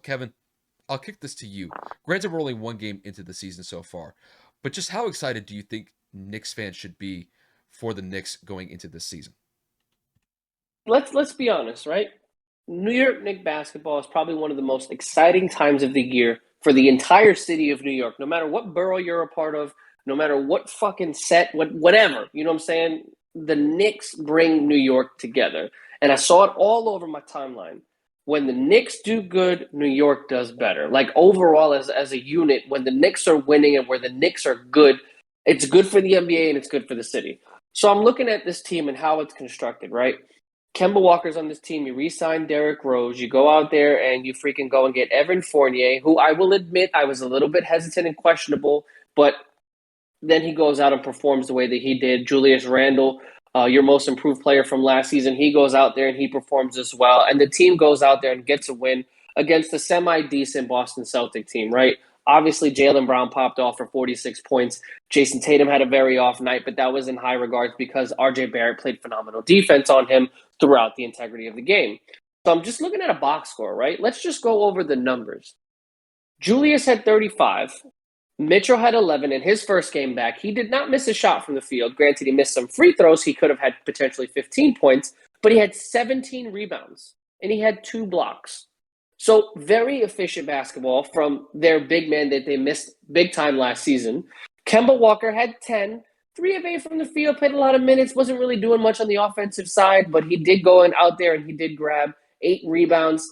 Kevin, I'll kick this to you. Granted, we're only one game into the season so far, but just how excited do you think Knicks fans should be for the Knicks going into this season? Let's be honest, right? New York Knicks basketball is probably one of the most exciting times of the year for the entire city of New York. No matter what borough you're a part of, no matter what fucking set, whatever, you know what I'm saying? The Knicks bring New York together. And I saw it all over my timeline. When the Knicks do good, New York does better. Like overall as a unit, when the Knicks are winning and where the Knicks are good, it's good for the NBA and it's good for the city. So I'm looking at this team and how it's constructed, right? Kemba Walker's on this team. You re-sign Derrick Rose. You go out there and you freaking go and get Evan Fournier, who I will admit I was a little bit hesitant and questionable, but then he goes out and performs the way that he did. Julius Randle, your most improved player from last season, he goes out there and he performs as well. And the team goes out there and gets a win against a semi-decent Boston Celtic team, right? Obviously, Jaylen Brown popped off for 46 points. Jason Tatum had a very off night, but that was in high regards because RJ Barrett played phenomenal defense on him throughout the integrity of the game. So I'm just looking at a box score, right? Let's just go over the numbers. Julius had 35. Mitchell had 11 in his first game back. He did not miss a shot from the field. Granted, he missed some free throws. He could have had potentially 15 points, but he had 17 rebounds and he had 2 blocks. So very efficient basketball from their big man that they missed big time last season. Kemba Walker had 10, 3 of 8 from the field, played a lot of minutes, wasn't really doing much on the offensive side, but he did go in out there and he did grab 8 rebounds.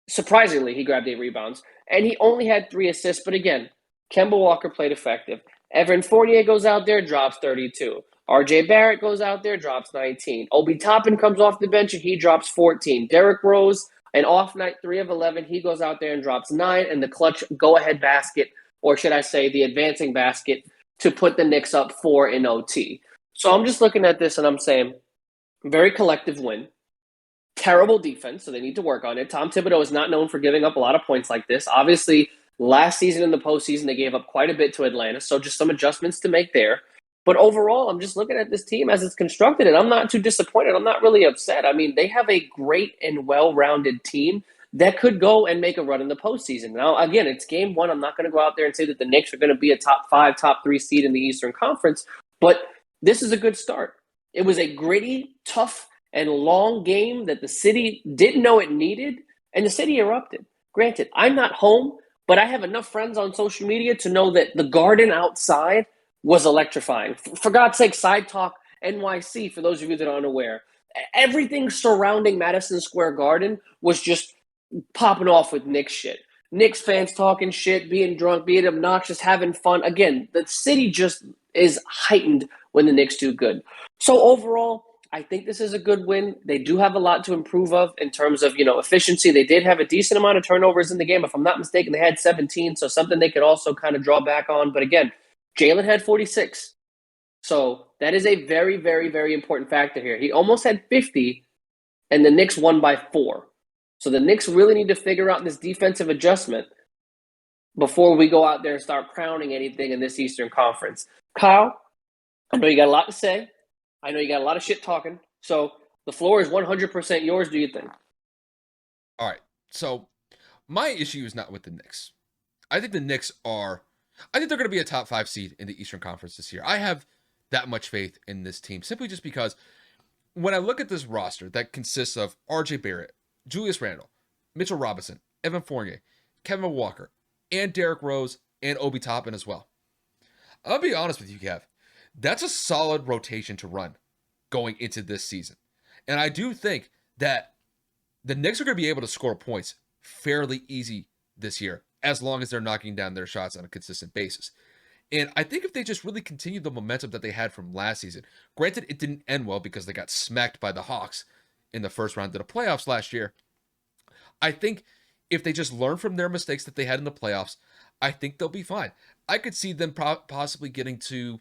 Surprisingly, he grabbed 8 rebounds, and he only had 3 assists. But again, Kemba Walker played effective. Evan Fournier goes out there, drops 32. RJ Barrett goes out there, drops 19. Obi Toppin comes off the bench and he drops 14. Derrick Rose, an off night, 3 of 11. He goes out there and drops 9. And the clutch go ahead basket, or should I say the advancing basket, to put the Knicks up 4 in OT. So I'm just looking at this and I'm saying, very collective win. Terrible defense, so they need to work on it. Tom Thibodeau is not known for giving up a lot of points like this. Obviously, last season in the postseason, they gave up quite a bit to Atlanta, so just some adjustments to make there. But overall, I'm just looking at this team as it's constructed, and I'm not too disappointed. I'm not really upset. I mean, they have a great and well-rounded team that could go and make a run in the postseason. Now, again, it's game one. I'm not going to go out there and say that the Knicks are going to be a top 5, top 3 seed in the Eastern Conference, but this is a good start. It was a gritty, tough, and long game that the city didn't know it needed, and the city erupted. Granted, I'm not home, but I have enough friends on social media to know that the garden outside was electrifying. For God's sake, Side Talk NYC, for those of you that are unaware. Everything surrounding Madison Square Garden was just popping off with Knicks shit. Knicks fans talking shit, being drunk, being obnoxious, having fun. Again, the city just is heightened when the Knicks do good. So overall, I think this is a good win. They do have a lot to improve of in terms of, efficiency. They did have a decent amount of turnovers in the game. If I'm not mistaken, they had 17, so something they could also kind of draw back on. But again, Jaylen had 46. So that is a very, very, very important factor here. He almost had 50, and the Knicks won by 4. So the Knicks really need to figure out this defensive adjustment before we go out there and start crowning anything in this Eastern Conference. Kyle, I know you got a lot to say. I know you got a lot of shit talking. So the floor is 100% yours, do you think? All right. So my issue is not with the Knicks. I think the Knicks are. I think they're going to be a top 5 seed in the Eastern Conference this year. I have that much faith in this team simply just because when I look at this roster that consists of RJ Barrett, Julius Randle, Mitchell Robinson, Evan Fournier, Kevin Walker, and Derrick Rose, and Obi Toppin as well. I'll be honest with you, Kev. That's a solid rotation to run going into this season. And I do think that the Knicks are going to be able to score points fairly easy this year, as long as they're knocking down their shots on a consistent basis. And I think if they just really continue the momentum that they had from last season, granted it didn't end well because they got smacked by the Hawks in the first round of the playoffs last year. I think if they just learn from their mistakes that they had in the playoffs, I think they'll be fine. I could see them possibly getting to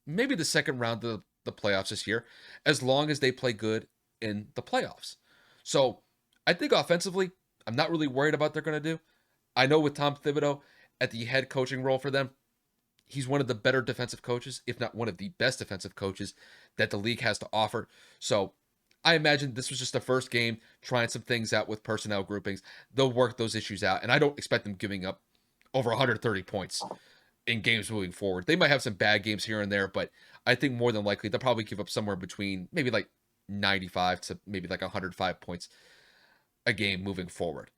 maybe the second round of the playoffs this year, as long as they play good in the playoffs. So I think offensively, I'm not really worried about what they're going to do. I know with Tom Thibodeau at the head coaching role for them, he's one of the better defensive coaches, if not one of the best defensive coaches that the league has to offer. So I imagine this was just the first game, trying some things out with personnel groupings. They'll work those issues out, and I don't expect them giving up over 130 points in games moving forward. They might have some bad games here and there, but I think more than likely they'll probably give up somewhere between maybe like 95 to maybe like 105 points a game moving forward.